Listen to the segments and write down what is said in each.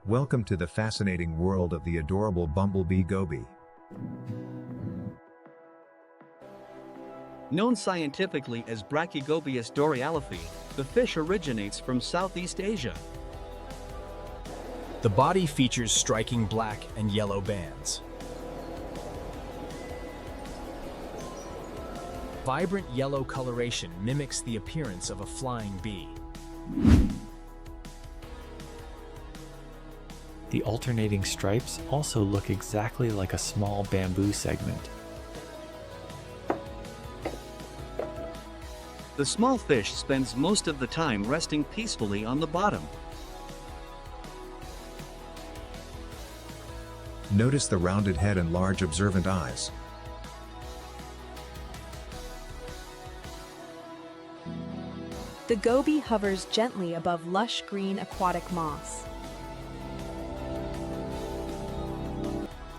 Welcome to the fascinating world of the adorable Bumblebee Goby. Known scientifically as Brachygobius doryalaphi, the fish originates from Southeast Asia. The body features striking black and yellow bands. Vibrant yellow coloration mimics the appearance of a flying bee. The alternating stripes also look exactly like a small bamboo segment. The small fish spends most of the time resting peacefully on the bottom. Notice the rounded head and large observant eyes. The goby hovers gently above lush green aquatic moss.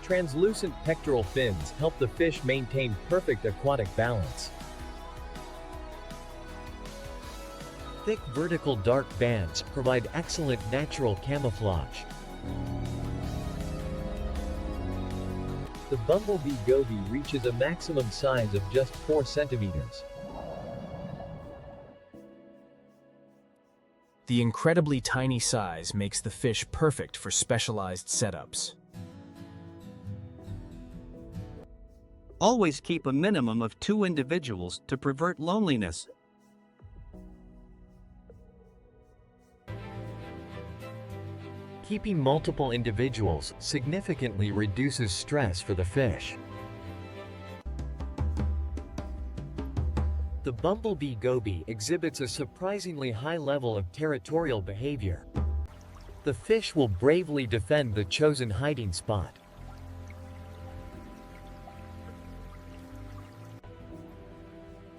Translucent pectoral fins help the fish maintain perfect aquatic balance. Thick vertical dark bands provide excellent natural camouflage. The Bumblebee Goby reaches a maximum size of just 4 centimeters. The incredibly tiny size makes the fish perfect for specialized setups. Always keep a minimum of 2 individuals to prevent loneliness. Keeping multiple individuals significantly reduces stress for the fish. The Bumblebee Goby exhibits a surprisingly high level of territorial behavior. The fish will bravely defend the chosen hiding spot.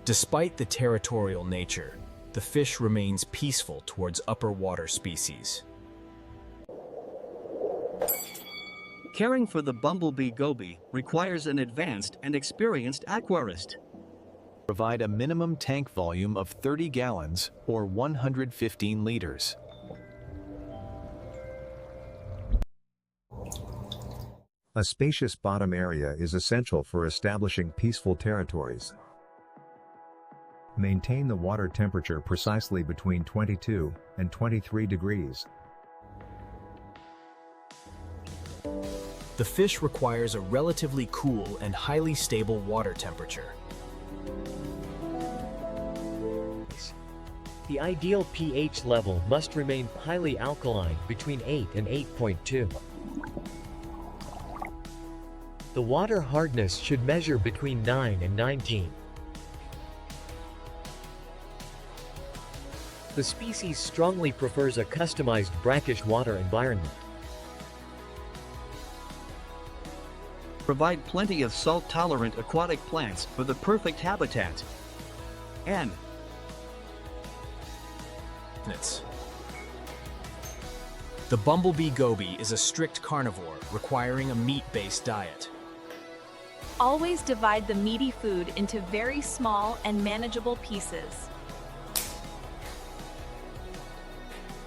Despite the territorial nature, the fish remains peaceful towards upper water species. Caring for the Bumblebee Goby requires an advanced and experienced aquarist. Provide a minimum tank volume of 30 gallons or 115 liters. A spacious bottom area is essential for establishing peaceful territories. Maintain the water temperature precisely between 22 and 23 degrees. The fish requires a relatively cool and highly stable water temperature. The ideal pH level must remain highly alkaline between 8 and 8.2. The water hardness should measure between 9 and 19. The species strongly prefers a customized brackish water environment. Provide plenty of salt-tolerant aquatic plants for the perfect habitat. And the Bumblebee Goby is a strict carnivore requiring a meat-based diet. Always divide the meaty food into very small and manageable pieces.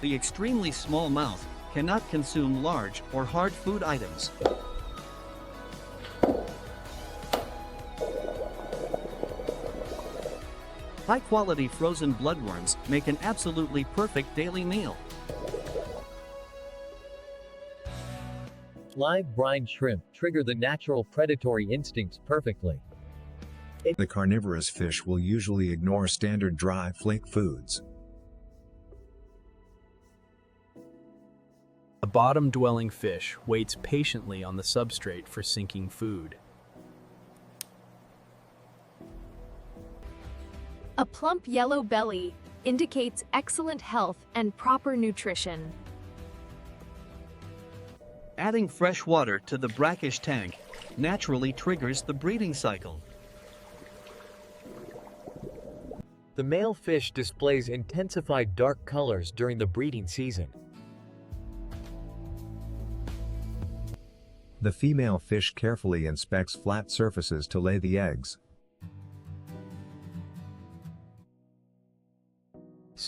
the extremely small mouth cannot consume large or hard food items. High-quality frozen bloodworms make an absolutely perfect daily meal. Live brine shrimp trigger the natural predatory instincts perfectly. The carnivorous fish will usually ignore standard dry flake foods. A bottom-dwelling fish waits patiently on the substrate for sinking food. A plump yellow belly indicates excellent health and proper nutrition. Adding fresh water to the brackish tank naturally triggers the breeding cycle. The male fish displays intensified dark colors during the breeding season. The female fish carefully inspects flat surfaces to lay the eggs.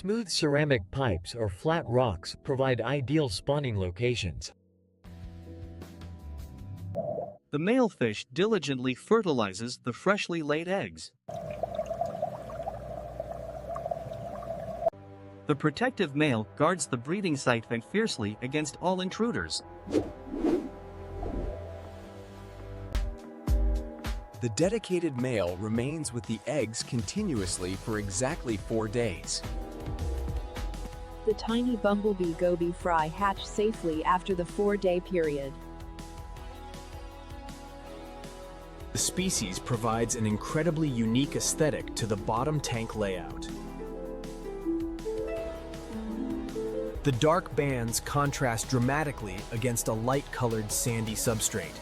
Smooth ceramic pipes or flat rocks provide ideal spawning locations. The male fish diligently fertilizes the freshly laid eggs. The protective male guards the breeding site and fiercely against all intruders. The dedicated male remains with the eggs continuously for exactly 4 days. The tiny Bumblebee Goby fry hatch safely after the 4-day period. The species provides an incredibly unique aesthetic to the bottom tank layout. The dark bands contrast dramatically against a light-colored sandy substrate.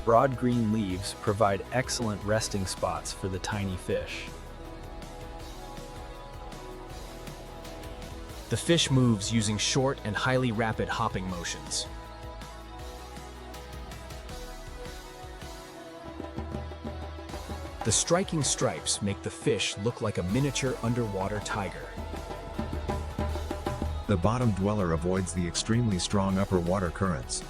Broad green leaves provide excellent resting spots for the tiny fish. The fish moves using short and highly rapid hopping motions. The striking stripes make the fish look like a miniature underwater tiger. The bottom dweller avoids the extremely strong upper water currents.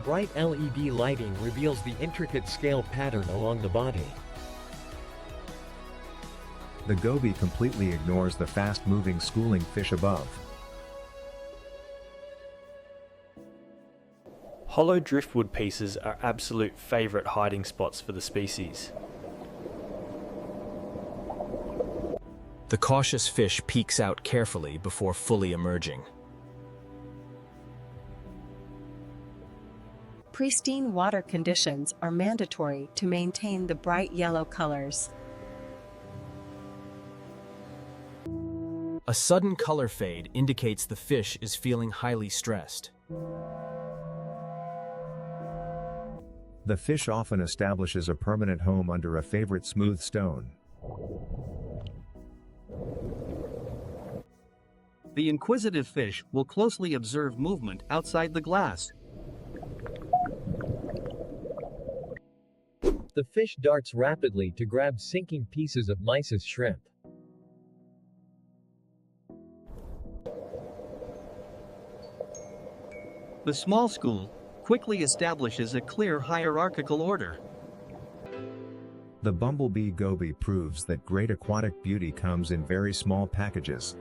Bright LED lighting reveals the intricate scale pattern along the body. The goby completely ignores the fast-moving schooling fish above. Hollow driftwood pieces are absolute favourite hiding spots for the species. The cautious fish peeks out carefully before fully emerging. Pristine water conditions are mandatory to maintain the bright yellow colors. A sudden color fade indicates the fish is feeling highly stressed. The fish often establishes a permanent home under a favorite smooth stone. The inquisitive fish will closely observe movement outside the glass. The fish darts rapidly to grab sinking pieces of mysis shrimp. The small school quickly establishes a clear hierarchical order. The Bumblebee Goby proves that great aquatic beauty comes in very small packages.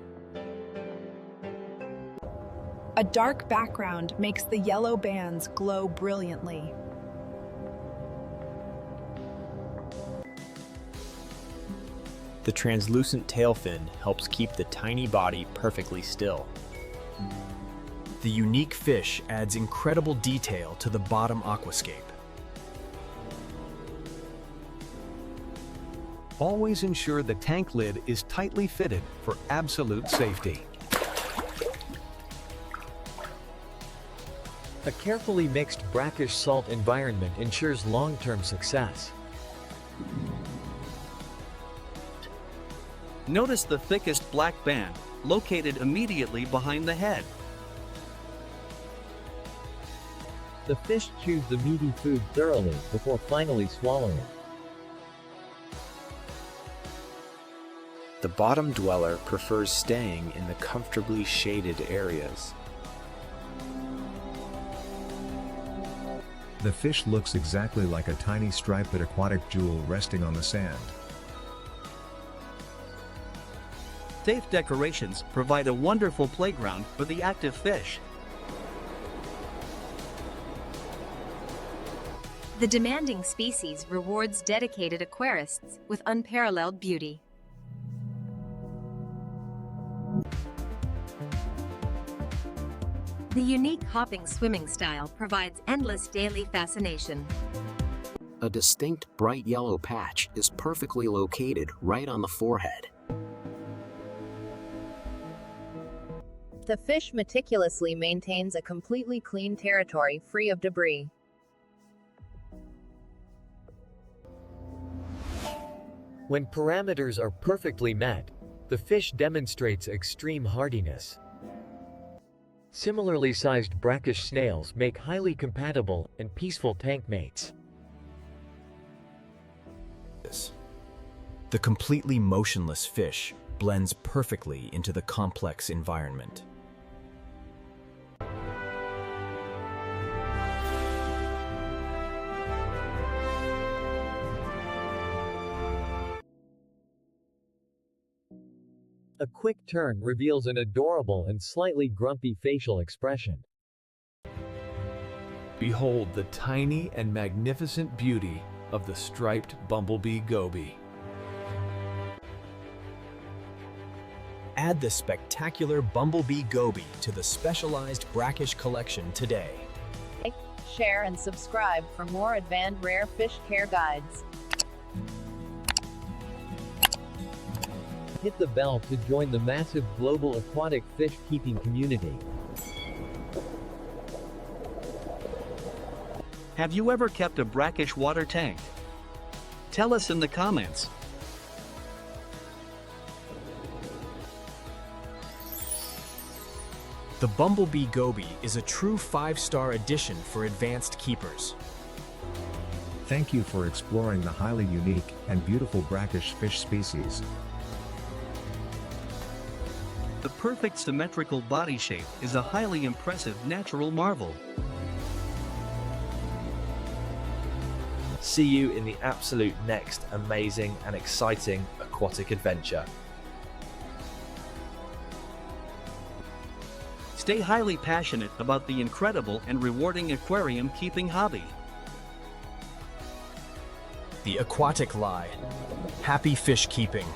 A dark background makes the yellow bands glow brilliantly. The translucent tail fin helps keep the tiny body perfectly still. The unique fish adds incredible detail to the bottom aquascape. Always ensure the tank lid is tightly fitted for absolute safety. A carefully mixed brackish salt environment ensures long-term success. Notice the thickest black band, located immediately behind the head. The fish chews the meaty food thoroughly before finally swallowing it. The bottom dweller prefers staying in the comfortably shaded areas. The fish looks exactly like a tiny striped aquatic jewel resting on the sand. Safe decorations provide a wonderful playground for the active fish. The demanding species rewards dedicated aquarists with unparalleled beauty. The unique hopping swimming style provides endless daily fascination. A distinct bright yellow patch is perfectly located right on the forehead. The fish meticulously maintains a completely clean territory free of debris. When parameters are perfectly met, the fish demonstrates extreme hardiness. Similarly sized brackish snails make highly compatible and peaceful tank mates. The completely motionless fish blends perfectly into the complex environment. A quick turn reveals an adorable and slightly grumpy facial expression. Behold the tiny and magnificent beauty of the striped Bumblebee Goby. Add the spectacular Bumblebee Goby to the specialized brackish collection today. Like, share, and subscribe for more advanced rare fish care guides. Hit the bell to join the massive global aquatic fish keeping community. Have you ever kept a brackish water tank? Tell us in the comments. The Bumblebee Goby is a true 5-star addition for advanced keepers. Thank you for exploring the highly unique and beautiful brackish fish species. The perfect symmetrical body shape is a highly impressive natural marvel. See you in the absolute next amazing and exciting aquatic adventure. Stay highly passionate about the incredible and rewarding aquarium keeping hobby. The Aquatic Lie. Happy fish keeping.